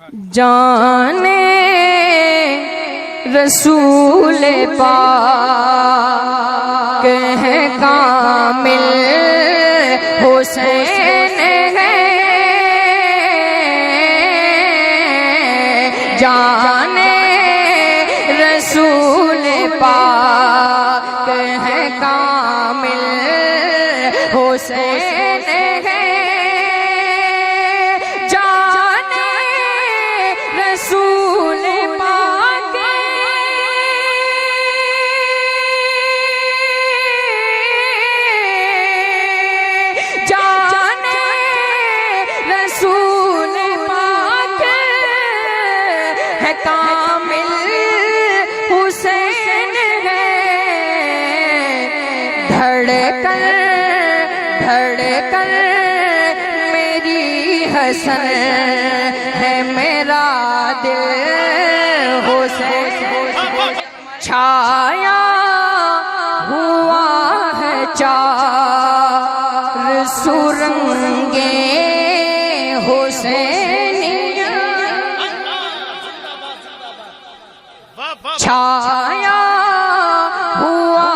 جانے رسول پاک ہے کامل حسین ہے، جانے رسول پاک ہے کامل حسین ہے، کامل حسین ہے، دھڑکن دھڑکن میری حسن ہے، میرا دل حسین چھایا ہوا ہے چار سرنگیں حسین، چھایا ہوا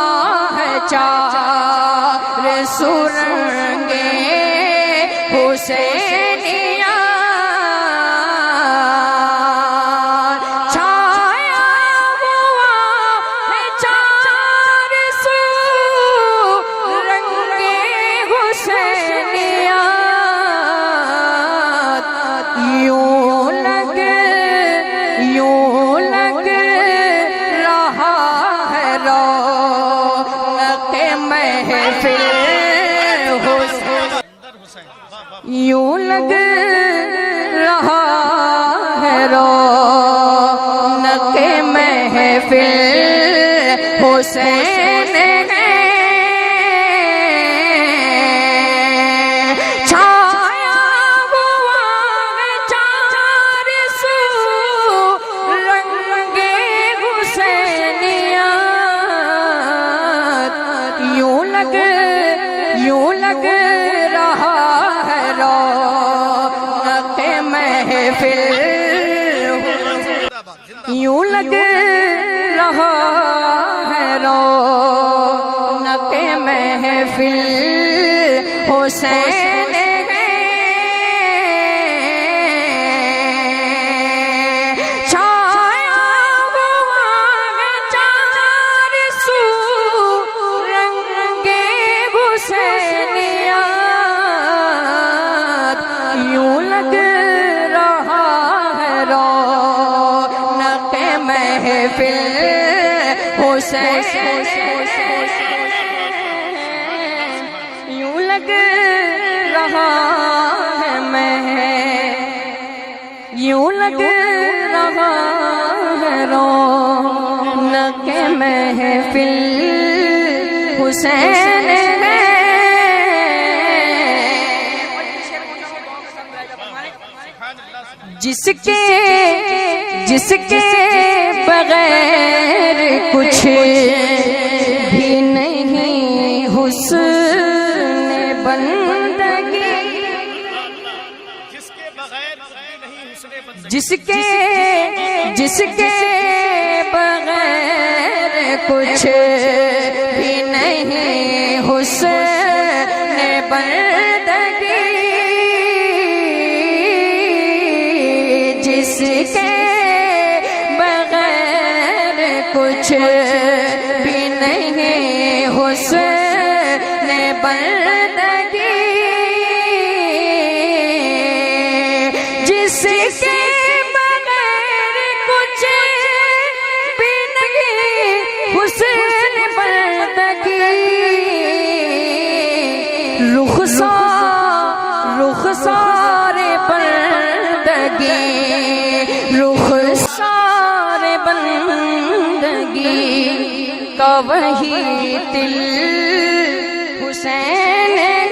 ہے چار سرنگیں حسینیاں، چھایا ہوا ہے چار سرنگیں حسینیاں، یوں لگ یوں لگ رہا ہے رونق محفل حسین ہے، چھایا ہوا ہے چار سرنگیں حسینیاں، یوں لگ رہا ہے رونق محفل، یوں لگ رہا ہے رونق محفل حسین ہے، چھایا ہوا ہے چار سرنگیں حسینیاں، یوں لگ رہا ہے رونق محفل حسین، یوں لگ رہا ہے یوں لگ رہا ہے رونق محفل حسین ہے، جس کے بغیر کچھ بھی نہیں حسن بندگی، جس کے بغیر کچھ بھی نہیں حسن بندگی، جس کے بغیر کچھ بھی نہیں حسن بندگی، جس کے بغیر کچھ بھی نہیں حسن بندگی، رخسار بندگی، رخسار بندگی کا وہی دل حسین